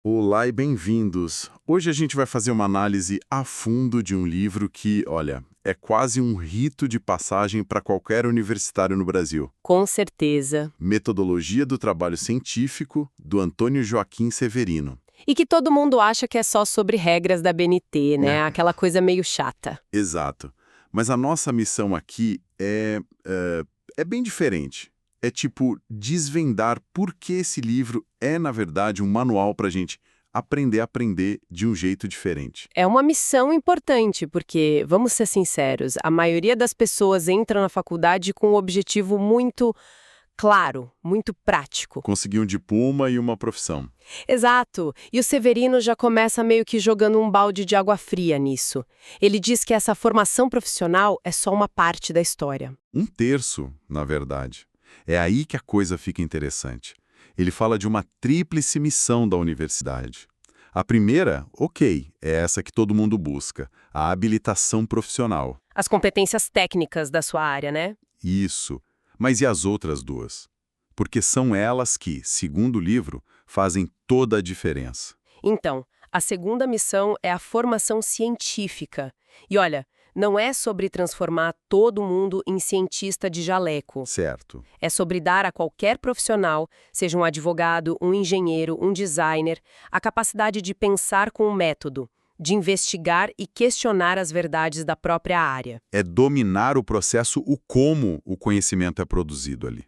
Olá e bem-vindos! Hoje a gente vai fazer uma análise a fundo de um livro que, olha, é quase um rito de passagem para qualquer universitário no Brasil. Com certeza. Metodologia do Trabalho Científico, do Antônio Joaquim Severino. E que todo mundo acha que é só sobre regras da BNT, né? É. Aquela coisa meio chata. Exato. Mas a nossa missão aqui é bem diferente. É tipo desvendar por que esse livro é, na verdade, um manual para a gente aprender a aprender de um jeito diferente. É uma missão importante, porque, vamos ser sinceros, a maioria das pessoas entra na faculdade com um objetivo muito claro, muito prático. Conseguir um diploma e uma profissão. Exato. E o Severino já começa meio que jogando um balde de água fria nisso. Ele diz que essa formação profissional é só uma parte da história. Um terço, na verdade. É aí que a coisa fica interessante. Ele fala de uma tríplice missão da universidade. A primeira, ok, é essa que todo mundo busca, a habilitação profissional. As competências técnicas da sua área, né? Isso. Mas e as outras duas? Porque são elas que, segundo o livro, fazem toda a diferença. Então, a segunda missão é a formação científica. E olha, não é sobre transformar todo mundo em cientista de jaleco. Certo. É sobre dar a qualquer profissional, seja um advogado, um engenheiro, um designer, a capacidade de pensar com um método, de investigar e questionar as verdades da própria área. É dominar o processo, o como o conhecimento é produzido ali.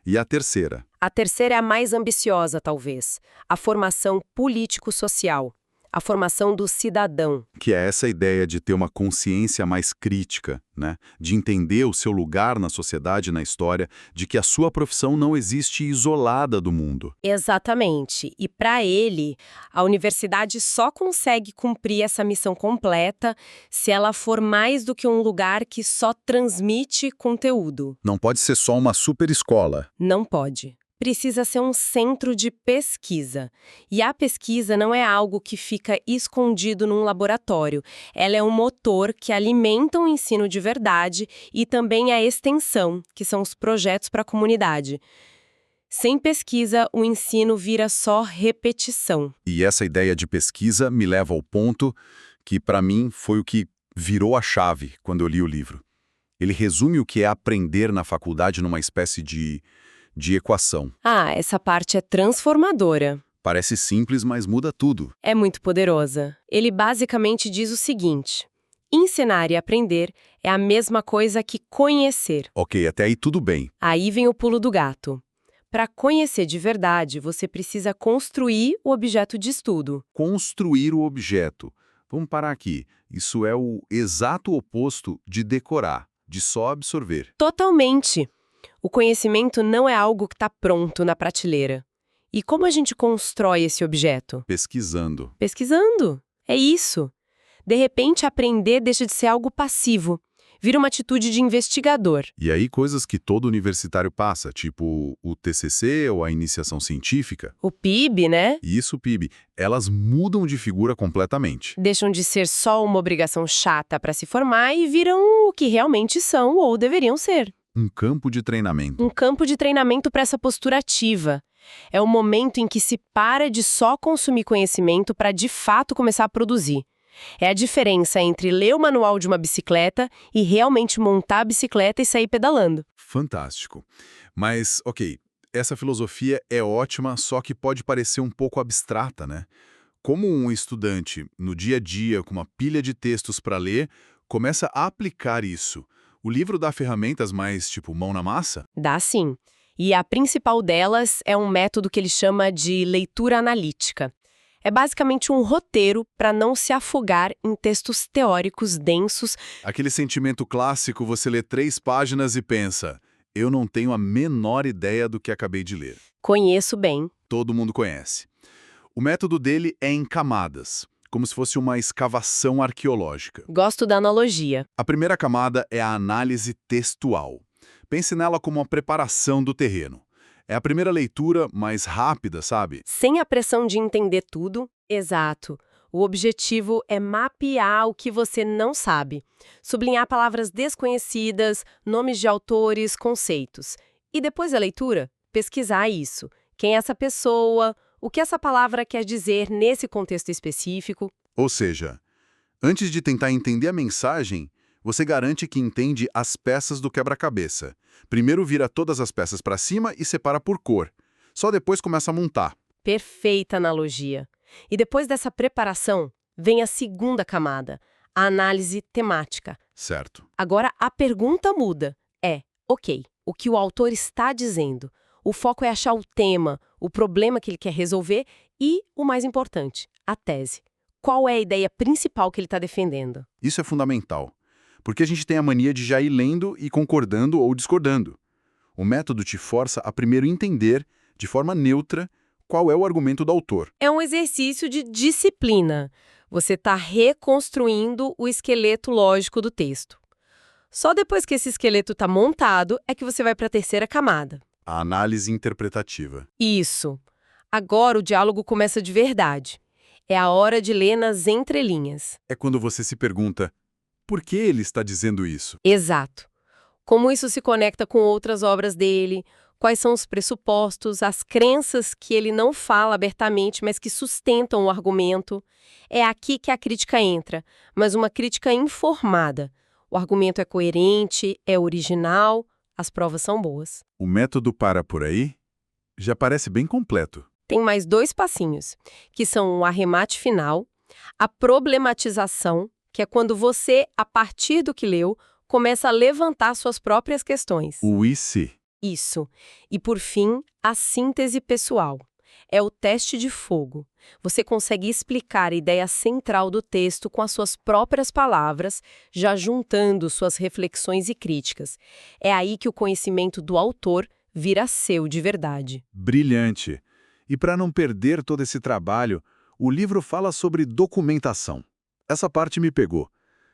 E a terceira? A terceira é a mais ambiciosa, talvez, a formação político-social, a formação do cidadão. Que é essa ideia de ter uma consciência mais crítica, né? De entender o seu lugar na sociedade, na história, de que a sua profissão não existe isolada do mundo. Exatamente. E para ele, a universidade só consegue cumprir essa missão completa se ela for mais do que um lugar que só transmite conteúdo. Não pode ser só uma super escola. Não pode. Precisa ser um centro de pesquisa. E a pesquisa não é algo que fica escondido num laboratório. Ela é um motor que alimenta o ensino de verdade e também a extensão, que são os projetos para a comunidade. Sem pesquisa, o ensino vira só repetição. E essa ideia de pesquisa me leva ao ponto que, para mim, foi o que virou a chave quando eu li o livro. Ele resume o que é aprender na faculdade numa espécie de equação. Ah, essa parte é transformadora. Parece simples, mas muda tudo. É muito poderosa. Ele basicamente diz o seguinte: ensinar e aprender é a mesma coisa que conhecer. Ok, até aí tudo bem. Aí vem o pulo do gato. Para conhecer de verdade, você precisa construir o objeto de estudo. Construir o objeto. Vamos parar aqui. Isso é o exato oposto de decorar, de só absorver. Totalmente. O conhecimento não é algo que está pronto na prateleira. E como a gente constrói esse objeto? Pesquisando. Pesquisando. É isso. De repente, aprender deixa de ser algo passivo. Vira uma atitude de investigador. E aí coisas que todo universitário passa, tipo o TCC ou a iniciação científica. O PIB, né? E isso, PIB, elas mudam de figura completamente. Deixam de ser só uma obrigação chata para se formar e viram o que realmente são ou deveriam ser. Um campo de treinamento. Um campo de treinamento para essa postura ativa. É o momento em que se para de só consumir conhecimento para de fato começar a produzir. É a diferença entre ler o manual de uma bicicleta e realmente montar a bicicleta e sair pedalando. Fantástico. Mas, ok, essa filosofia é ótima, só que pode parecer um pouco abstrata, né? Como um estudante, no dia a dia, com uma pilha de textos para ler, começa a aplicar isso? O livro dá ferramentas mais, tipo, mão na massa? Dá sim. E a principal delas é um método que ele chama de leitura analítica. É basicamente um roteiro para não se afogar em textos teóricos densos. Aquele sentimento clássico, você lê 3 páginas e pensa, eu não tenho a menor ideia do que acabei de ler. Conheço bem. Todo mundo conhece. O método dele é em camadas, como se fosse uma escavação arqueológica. Gosto da analogia. A primeira camada é a análise textual. Pense nela como uma preparação do terreno. É a primeira leitura mais rápida, sabe? Sem a pressão de entender tudo. Exato. O objetivo é mapear o que você não sabe. Sublinhar palavras desconhecidas, nomes de autores, conceitos. E depois da leitura, pesquisar isso. Quem é essa pessoa? O que essa palavra quer dizer nesse contexto específico? Ou seja, antes de tentar entender a mensagem, você garante que entende as peças do quebra-cabeça. Primeiro vira todas as peças para cima e separa por cor. Só depois começa a montar. Perfeita analogia. E depois dessa preparação, vem a segunda camada, a análise temática. Certo. Agora a pergunta muda. Ok, o que o autor está dizendo? O foco é achar o tema, o problema que ele quer resolver e, o mais importante, a tese. Qual é a ideia principal que ele está defendendo? Isso é fundamental, porque a gente tem a mania de já ir lendo e concordando ou discordando. O método te força a primeiro entender, de forma neutra, qual é o argumento do autor. É um exercício de disciplina. Você está reconstruindo o esqueleto lógico do texto. Só depois que esse esqueleto está montado é que você vai para a terceira camada. A análise interpretativa. Isso. Agora o diálogo começa de verdade. É a hora de ler nas entrelinhas. É quando você se pergunta, por que ele está dizendo isso? Exato. Como isso se conecta com outras obras dele, quais são os pressupostos, as crenças que ele não fala abertamente, mas que sustentam o argumento. É aqui que a crítica entra, mas uma crítica informada. O argumento é coerente, é original, as provas são boas. O método para por aí já parece bem completo. Tem mais 2 passinhos, que são o arremate final, a problematização, que é quando você, a partir do que leu, começa a levantar suas próprias questões. O e se. Isso. E, por fim, a síntese pessoal. É o teste de fogo. Você consegue explicar a ideia central do texto com as suas próprias palavras, já juntando suas reflexões e críticas. É aí que o conhecimento do autor vira seu de verdade. Brilhante. E para não perder todo esse trabalho, o livro fala sobre documentação. Essa parte me pegou.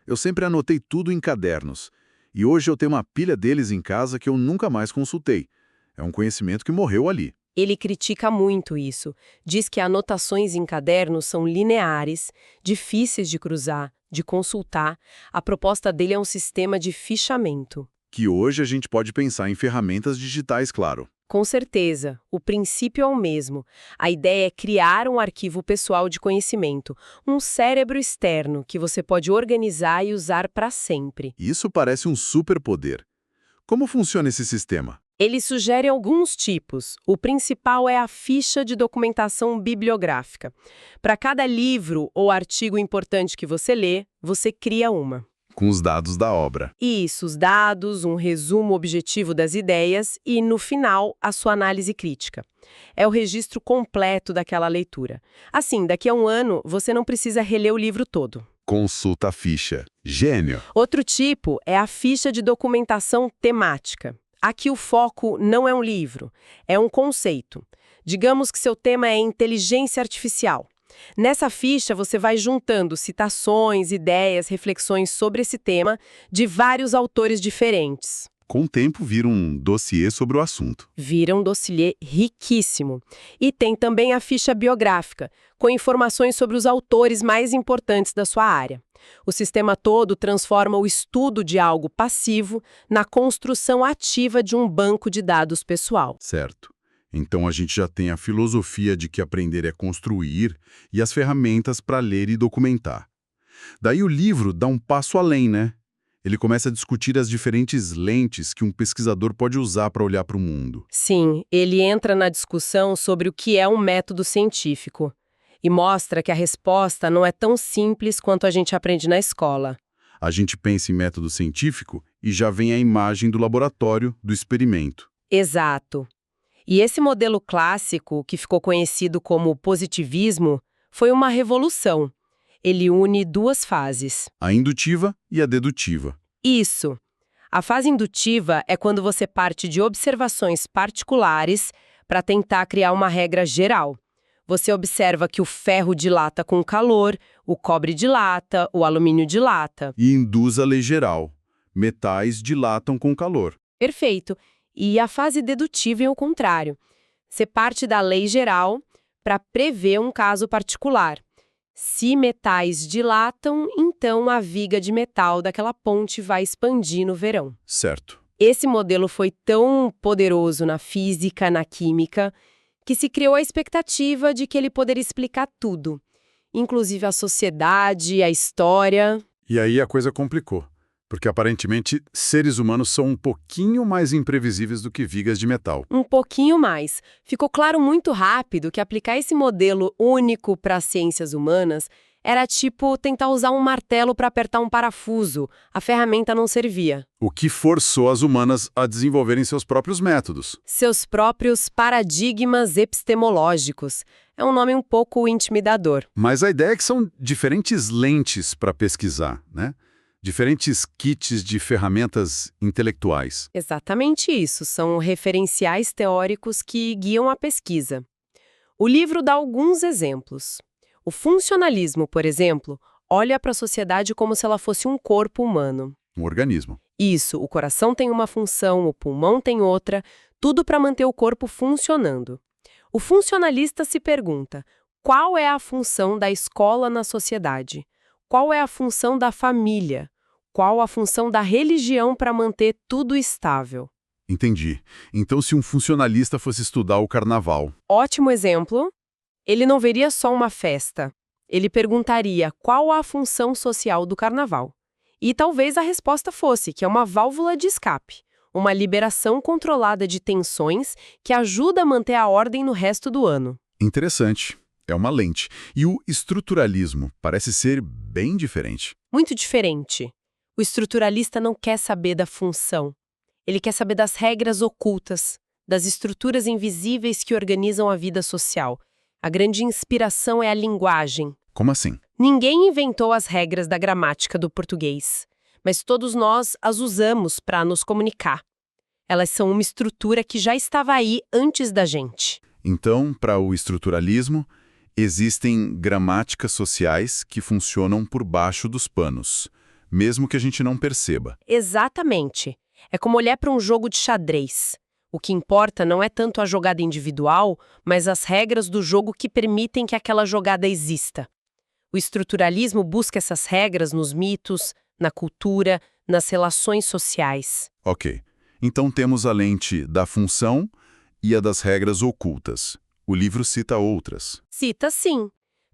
Eu sempre anotei tudo em cadernos. E hoje eu tenho uma pilha deles em casa que eu nunca mais consultei. É um conhecimento que morreu ali. Ele critica muito isso. Diz que anotações em cadernos são lineares, difíceis de cruzar, de consultar. A proposta dele é um sistema de fichamento. Que hoje a gente pode pensar em ferramentas digitais, claro. Com certeza, o princípio é o mesmo. A ideia é criar um arquivo pessoal de conhecimento, um cérebro externo que você pode organizar e usar para sempre. Isso parece um superpoder. Como funciona esse sistema? Ele sugere alguns tipos. O principal é a ficha de documentação bibliográfica. Para cada livro ou artigo importante que você lê, você cria uma. Com os dados da obra. Isso, os dados, um resumo objetivo das ideias e, no final, a sua análise crítica. É o registro completo daquela leitura. Assim, daqui a um ano, você não precisa reler o livro todo. Consulta a ficha. Gênio! Outro tipo é a ficha de documentação temática. Aqui o foco não é um livro, é um conceito. Digamos que seu tema é inteligência artificial. Nessa ficha, você vai juntando citações, ideias, reflexões sobre esse tema de vários autores diferentes. Com o tempo, vira um dossiê sobre o assunto. Vira um dossiê riquíssimo. E tem também a ficha biográfica, com informações sobre os autores mais importantes da sua área. O sistema todo transforma o estudo de algo passivo na construção ativa de um banco de dados pessoal. Certo. Então a gente já tem a filosofia de que aprender é construir e as ferramentas para ler e documentar. Daí o livro dá um passo além, né? Ele começa a discutir as diferentes lentes que um pesquisador pode usar para olhar para o mundo. Sim, ele entra na discussão sobre o que é um método científico e mostra que a resposta não é tão simples quanto a gente aprende na escola. A gente pensa em método científico e já vem a imagem do laboratório, do experimento. Exato. E esse modelo clássico, que ficou conhecido como positivismo, foi uma revolução. Ele une 2 fases. A indutiva e a dedutiva. Isso. A fase indutiva é quando você parte de observações particulares para tentar criar uma regra geral. Você observa que o ferro dilata com calor, o cobre dilata, o alumínio dilata. E induz a lei geral. Metais dilatam com calor. Perfeito. E a fase dedutiva é o contrário. Você parte da lei geral para prever um caso particular. Se metais dilatam, então a viga de metal daquela ponte vai expandir no verão. Certo. Esse modelo foi tão poderoso na física, na química, que se criou a expectativa de que ele poderia explicar tudo, inclusive a sociedade, a história. E aí a coisa complicou, porque aparentemente seres humanos são um pouquinho mais imprevisíveis do que vigas de metal. Um pouquinho mais. Ficou claro muito rápido que aplicar esse modelo único para as ciências humanas era tipo tentar usar um martelo para apertar um parafuso. A ferramenta não servia. O que forçou as humanas a desenvolverem seus próprios métodos. Seus próprios paradigmas epistemológicos. É um nome um pouco intimidador. Mas a ideia é que são diferentes lentes para pesquisar, né? Diferentes kits de ferramentas intelectuais. Exatamente isso. São referenciais teóricos que guiam a pesquisa. O livro dá alguns exemplos. O funcionalismo, por exemplo, olha para a sociedade como se ela fosse um corpo humano. Um organismo. Isso, o coração tem uma função, o pulmão tem outra, tudo para manter o corpo funcionando. O funcionalista se pergunta: qual é a função da escola na sociedade? Qual é a função da família? Qual a função da religião para manter tudo estável? Entendi. Então, se um funcionalista fosse estudar o carnaval. Ótimo exemplo. Ele não veria só uma festa. Ele perguntaria qual a função social do carnaval. E talvez a resposta fosse que é uma válvula de escape, uma liberação controlada de tensões que ajuda a manter a ordem no resto do ano. Interessante. É uma lente. E o estruturalismo parece ser bem diferente. Muito diferente. O estruturalista não quer saber da função. Ele quer saber das regras ocultas, das estruturas invisíveis que organizam a vida social. A grande inspiração é a linguagem. Como assim? Ninguém inventou as regras da gramática do português, mas todos nós as usamos para nos comunicar. Elas são uma estrutura que já estava aí antes da gente. Então, para o estruturalismo, existem gramáticas sociais que funcionam por baixo dos panos, mesmo que a gente não perceba. Exatamente. É como olhar para um jogo de xadrez. O que importa não é tanto a jogada individual, mas as regras do jogo que permitem que aquela jogada exista. O estruturalismo busca essas regras nos mitos, na cultura, nas relações sociais. Ok. Então temos a lente da função e a das regras ocultas. O livro cita outras. Cita sim.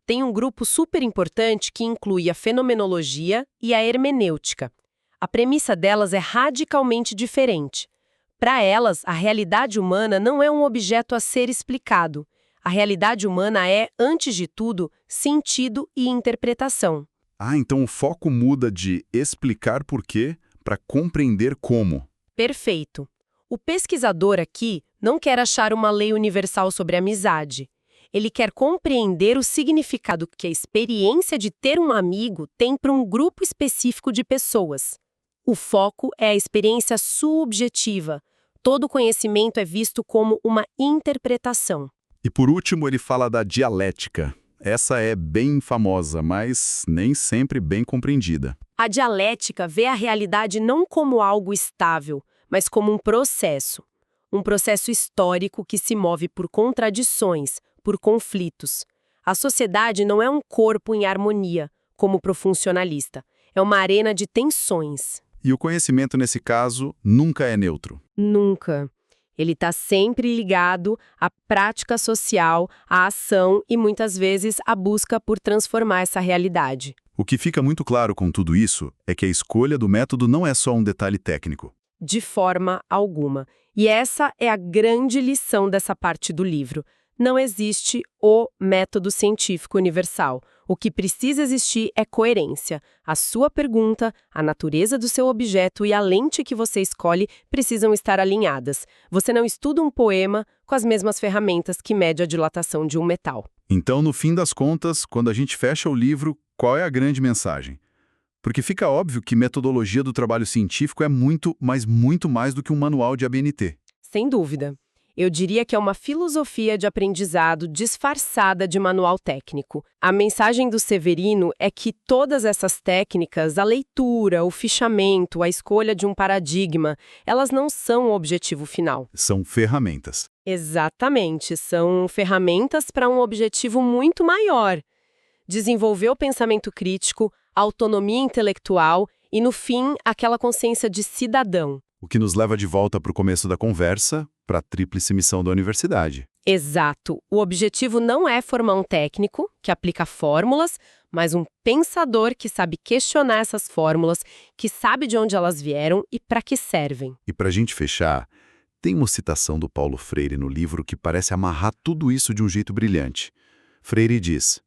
Tem um grupo super importante que inclui a fenomenologia e a hermenêutica. A premissa delas é radicalmente diferente. Para elas, a realidade humana não é um objeto a ser explicado. A realidade humana é, antes de tudo, sentido e interpretação. Ah, então o foco muda de explicar por quê para compreender como. Perfeito. O pesquisador aqui não quer achar uma lei universal sobre amizade. Ele quer compreender o significado que a experiência de ter um amigo tem para um grupo específico de pessoas. O foco é a experiência subjetiva. Todo conhecimento é visto como uma interpretação. E por último, ele fala da dialética. Essa é bem famosa, mas nem sempre bem compreendida. A dialética vê a realidade não como algo estável, mas como um processo. Um processo histórico que se move por contradições, por conflitos. A sociedade não é um corpo em harmonia, como para o funcionalista. É uma arena de tensões. E o conhecimento, nesse caso, nunca é neutro. Nunca. Ele está sempre ligado à prática social, à ação e, muitas vezes, à busca por transformar essa realidade. O que fica muito claro com tudo isso é que a escolha do método não é só um detalhe técnico. De forma alguma. E essa é a grande lição dessa parte do livro. Não existe o método científico universal. O que precisa existir é coerência. A sua pergunta, a natureza do seu objeto e a lente que você escolhe precisam estar alinhadas. Você não estuda um poema com as mesmas ferramentas que mede a dilatação de um metal. Então, no fim das contas, quando a gente fecha o livro, qual é a grande mensagem? Porque fica óbvio que metodologia do trabalho científico é muito, mas muito mais do que um manual de ABNT. Sem dúvida. Eu diria que é uma filosofia de aprendizado disfarçada de manual técnico. A mensagem do Severino é que todas essas técnicas, a leitura, o fichamento, a escolha de um paradigma, elas não são o objetivo final. São ferramentas. Exatamente, são ferramentas para um objetivo muito maior. Desenvolver o pensamento crítico, a autonomia intelectual e, no fim, aquela consciência de cidadão. O que nos leva de volta para o começo da conversa, para a tríplice missão da universidade. Exato. O objetivo não é formar um técnico que aplica fórmulas, mas um pensador que sabe questionar essas fórmulas, que sabe de onde elas vieram e para que servem. E para a gente fechar, tem uma citação do Paulo Freire no livro que parece amarrar tudo isso de um jeito brilhante. Freire diz: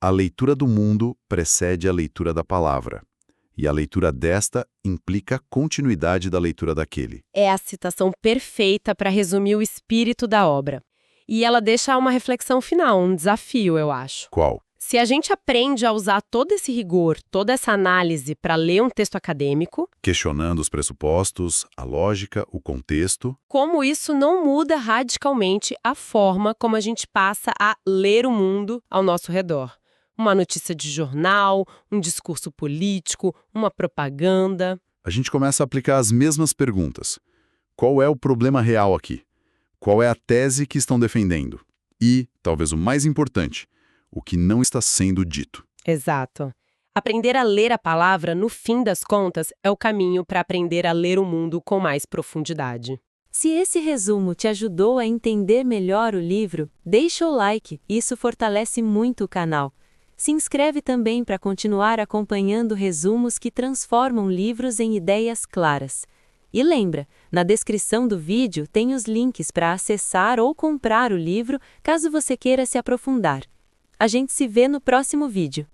"A leitura do mundo precede a leitura da palavra, e a leitura desta implica a continuidade da leitura daquele." É a citação perfeita para resumir o espírito da obra. E ela deixa uma reflexão final, um desafio, eu acho. Qual? Se a gente aprende a usar todo esse rigor, toda essa análise para ler um texto acadêmico, Questionando os pressupostos, a lógica, o contexto. como isso não muda radicalmente a forma como a gente passa a ler o mundo ao nosso redor? Uma notícia de jornal, um discurso político, uma propaganda. A gente começa a aplicar as mesmas perguntas. Qual é o problema real aqui? Qual é a tese que estão defendendo? E, talvez o mais importante, o que não está sendo dito. Exato. Aprender a ler a palavra, no fim das contas, é o caminho para aprender a ler o mundo com mais profundidade. Se esse resumo te ajudou a entender melhor o livro, deixa o like, isso fortalece muito o canal. Se inscreve também para continuar acompanhando resumos que transformam livros em ideias claras. E lembra, na descrição do vídeo tem os links para acessar ou comprar o livro caso você queira se aprofundar. A gente se vê no próximo vídeo.